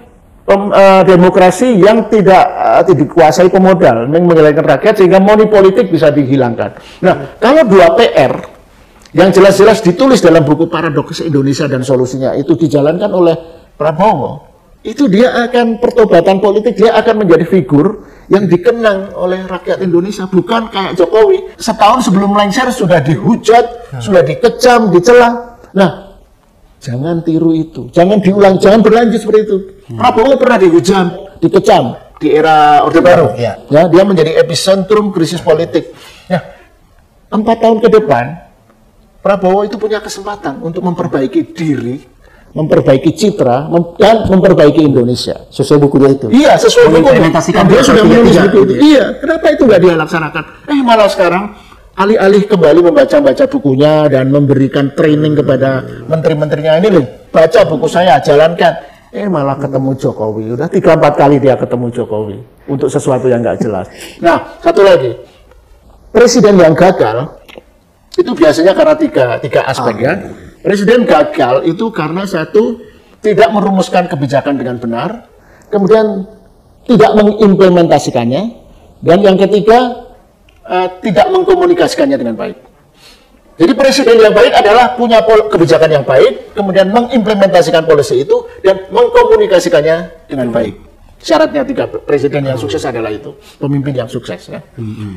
Speaker 1: demokrasi yang tidak dikuasai pemodal, mengendalikan rakyat sehingga money politik bisa dihilangkan. Nah, kalau dua PR yang jelas-jelas ditulis dalam buku Paradoks Indonesia dan Solusinya itu dijalankan oleh Prabowo, itu dia akan pertobatan politik, dia akan menjadi figur yang dikenang oleh rakyat Indonesia, bukan kayak Jokowi. Setahun sebelum lengser sudah dihujat, sudah dikecam, dicela. Nah, jangan tiru itu, jangan diulang, jangan berlanjut seperti itu. Prabowo pernah dikecam di era Orde Baru. Ya, dia menjadi epicentrum krisis politik. Nah, 4 tahun ke depan, Prabowo itu punya kesempatan untuk memperbaiki diri, memperbaiki citra, dan memperbaiki Indonesia. Sesuai bukunya itu. Iya, sesuai bukunya. Dia sudah menulis buku itu. Iya, kenapa itu nggak dia laksanakan? Malah sekarang alih-alih kembali membaca bukunya dan memberikan training kepada menteri-menterinya, ini loh, baca buku saya, jalankan. Malah ketemu Jokowi. Udah 3-4 kali dia ketemu Jokowi untuk sesuatu yang nggak jelas. Nah, satu lagi, presiden yang gagal itu biasanya karena tiga aspek ya. Presiden gagal itu karena satu, tidak merumuskan kebijakan dengan benar, kemudian tidak mengimplementasikannya, dan yang ketiga, tidak mengkomunikasikannya dengan baik. Jadi presiden yang baik adalah punya kebijakan yang baik, kemudian mengimplementasikan polisi itu, dan mengkomunikasikannya dengan baik. Syaratnya 3 presiden yang sukses adalah itu, pemimpin yang sukses ya.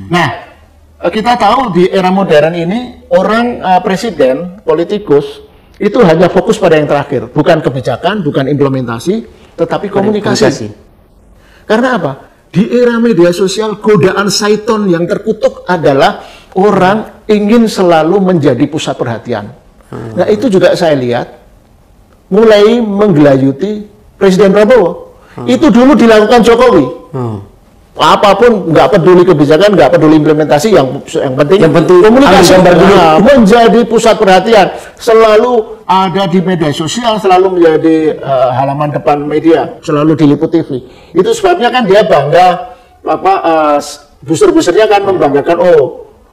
Speaker 1: Nah, kita tahu di era modern ini, orang presiden, politikus, itu hanya fokus pada yang terakhir, bukan kebijakan, bukan implementasi, tetapi komunikasi. Karena apa? Di era media sosial, godaan syaiton yang terkutuk adalah orang ingin selalu menjadi pusat perhatian. Nah, itu juga saya lihat mulai menggelayuti Presiden Prabowo. Itu dulu dilakukan Jokowi. Apapun, nggak peduli kebijakan, nggak peduli implementasi, yang penting komunikasi menjadi pusat perhatian. Selalu ada di media sosial, selalu menjadi halaman depan media, selalu diliput TV. Itu sebabnya kan dia bangga, booster-boosternya kan membanggakan,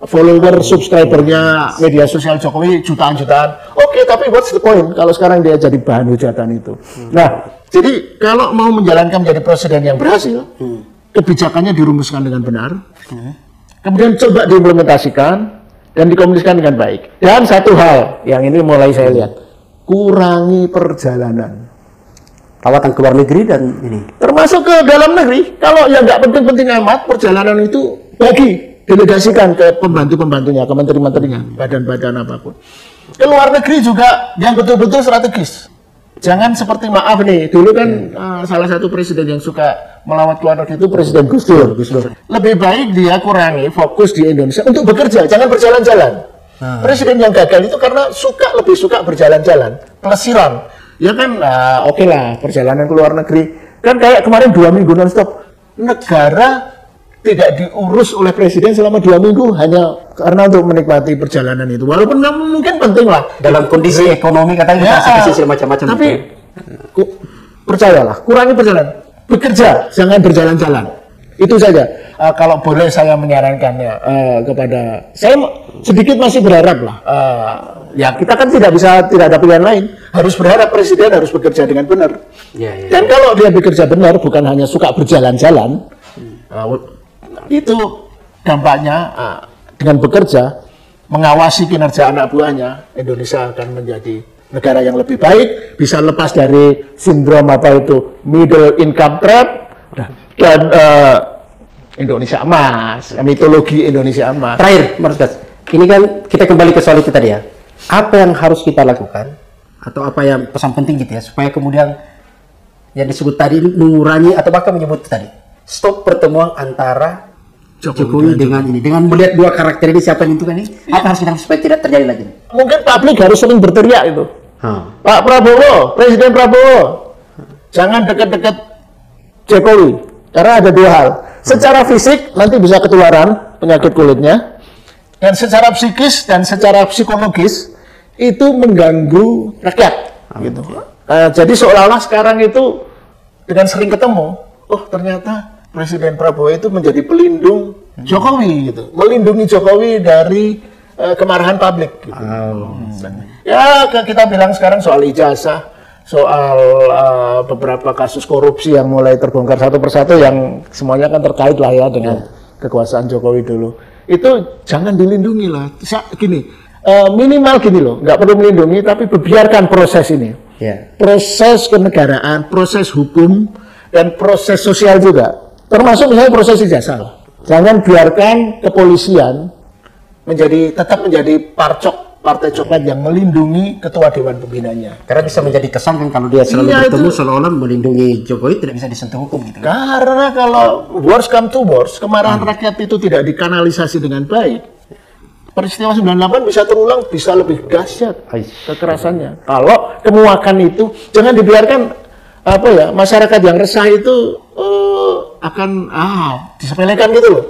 Speaker 1: follower, subscribernya media sosial Jokowi jutaan-jutaan. Oke, tapi what's the point kalau sekarang dia jadi bahan hujatan itu? Nah, jadi kalau mau menjalankan menjadi presiden yang berhasil, kebijakannya dirumuskan dengan benar, kemudian coba diimplementasikan dan dikomunikasikan dengan baik. Dan satu hal yang ini mulai saya lihat, kurangi perjalanan.
Speaker 2: Lawatan ke luar negeri dan ini.
Speaker 1: Termasuk ke dalam negeri. Kalau yang nggak penting-penting amat, perjalanan itu delegasikan ke pembantu-pembantunya, ke menteri-menterinya, badan-badan apapun. Ke luar negeri juga yang betul-betul strategis. Jangan seperti maaf nih, dulu kan salah satu presiden yang suka melawat keluar negeri itu Presiden Gus Dur. Lebih baik dia kurangi fokus di Indonesia untuk bekerja, jangan berjalan-jalan. Presiden yang gagal itu karena lebih suka berjalan-jalan, pelesiran. Ya kan, oke lah, perjalanan ke luar negeri. Kan kayak kemarin 2 minggu non-stop. Negara tidak diurus oleh presiden selama 2 minggu hanya karena untuk menikmati perjalanan itu. Walaupun mungkin penting lah
Speaker 2: dalam kondisi ekonomi katanya kondisi macam-macam.
Speaker 1: Tapi percayalah, kurangi perjalanan. Bekerja, jangan berjalan-jalan. Itu saja. Kalau boleh saya menyarankannya kepada saya sedikit masih berharap lah. Ya kita kan tidak ada pilihan lain. Harus berharap presiden harus bekerja dengan benar. Dan kalau dia bekerja benar, bukan hanya suka berjalan-jalan, itu dampaknya dengan bekerja mengawasi kinerja anak buahnya, Indonesia akan menjadi negara yang lebih baik, bisa lepas dari sindrom apa itu middle income trap dan Indonesia emas, mitologi Indonesia emas.
Speaker 2: Terakhir, Mas Gas, ini kan kita kembali ke soal itu tadi ya. Apa yang harus kita lakukan atau apa yang pesan penting gitu ya supaya kemudian yang disebut tadi ini mengurangi atau bahkan menyebut tadi stop pertemuan antara Jokowi dengan ini, dengan melihat dua karakter ini siapa yang menentukan ini, apa harus kita lakukan supaya tidak terjadi lagi?
Speaker 1: Mungkin publik harus sering berteriak itu. Pak Prabowo, Presiden Prabowo, jangan dekat-dekat Jokowi, karena ada dua hal. Secara fisik nanti bisa ketularan penyakit kulitnya, dan secara psikis dan secara psikologis itu mengganggu rakyat. Gitu. Jadi seolah-olah sekarang itu dengan sering ketemu, oh ternyata Presiden Prabowo itu menjadi pelindung Jokowi, gitu, melindungi Jokowi dari kemarahan publik. Gitu. Ya kita bilang sekarang soal ijazah, soal beberapa kasus korupsi yang mulai terbongkar satu persatu yang semuanya kan terkait lah ya dengan kekuasaan Jokowi dulu. Itu jangan dilindungi lah. Gini, minimal gini loh, nggak perlu melindungi tapi biarkan proses ini. Proses kenegaraan, proses hukum, dan proses sosial juga. Termasuk misalnya proses ijazah lah. Jangan biarkan kepolisian tetap menjadi partai coklat yang melindungi ketua dewan pembinanya.
Speaker 2: Karena bisa menjadi kesan kan kalau dia selalu bertemu seolah-olah melindungi Jokowi tidak bisa disentuh hukum gitu.
Speaker 1: Karena kalau worst come to worst, kemarahan rakyat itu tidak dikanalisasi dengan baik, peristiwa 98 bisa terulang, bisa lebih dahsyat kekerasannya. Kalau kemuakan itu jangan dibiarkan masyarakat yang resah itu akan disepelekan gitu loh.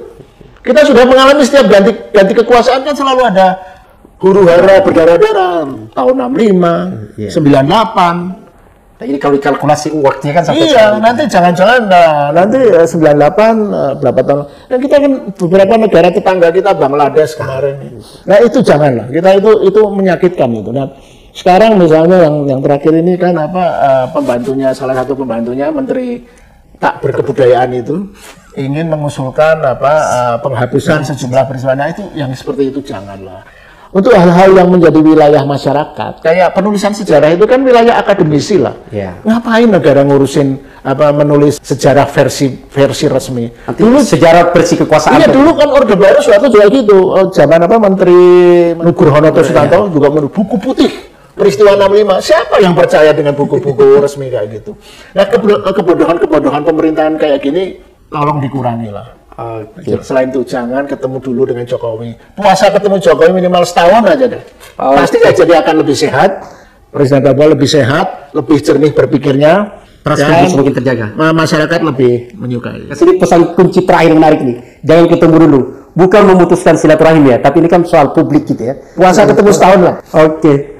Speaker 1: Kita sudah mengalami setiap ganti kekuasaan kan selalu ada huru-hara berdarah-darah tahun 65, 98.
Speaker 2: Nah, ini kalau dikalkulasi waktunya kan sampai
Speaker 1: nanti jangan-jangan nanti 98 berapa tahun. Dan kita kan beberapa negara tetangga kita Bangladesh kemarin. Nah, itu janganlah. Kita itu menyakitkan itu. Nah, sekarang misalnya yang terakhir ini kan salah satu pembantunya Menteri tak berkebudayaan itu ingin mengusulkan penghapusan sejumlah peristiwa. Nah, itu yang seperti itu janganlah. Untuk hal-hal yang menjadi wilayah masyarakat, kayak penulisan sejarah itu kan wilayah akademisi lah. Ngapain negara ngurusin menulis sejarah versi resmi?
Speaker 2: Dulu sejarah versi kekuasaan.
Speaker 1: Iya, dulu kan Orde Baru suatu juga gitu. Zaman Menteri Nugroho Sutanto juga menulis buku putih peristiwa 65. Siapa yang percaya dengan buku-buku resmi kayak gitu? Nah, kebodohan-kebodohan pemerintahan kayak gini tolong dikurangi lah. Selain itu jangan ketemu dulu dengan Jokowi. Puasa ketemu Jokowi minimal setahun aja deh. Pasti aja dia akan lebih sehat. Presiden Prabowo lebih sehat, lebih jernih berpikirnya,
Speaker 2: dan semakin terjaga.
Speaker 1: Masyarakat lebih menyukai.
Speaker 2: Ini pesan kunci terakhir menarik nih. Jangan ketemu dulu. Bukan memutuskan silaturahim ya, tapi ini kan soal publik gitu ya.
Speaker 1: Puasa ketemu setahun lah.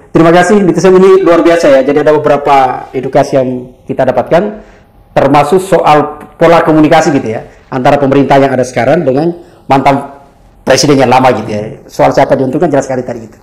Speaker 2: Terima kasih, netizen ini luar biasa ya. Jadi ada beberapa edukasi yang kita dapatkan, termasuk soal pola komunikasi gitu ya, antara pemerintah yang ada sekarang dengan mantan presiden yang lama gitu ya. Soal siapa diuntungkan jelas sekali tadi gitu.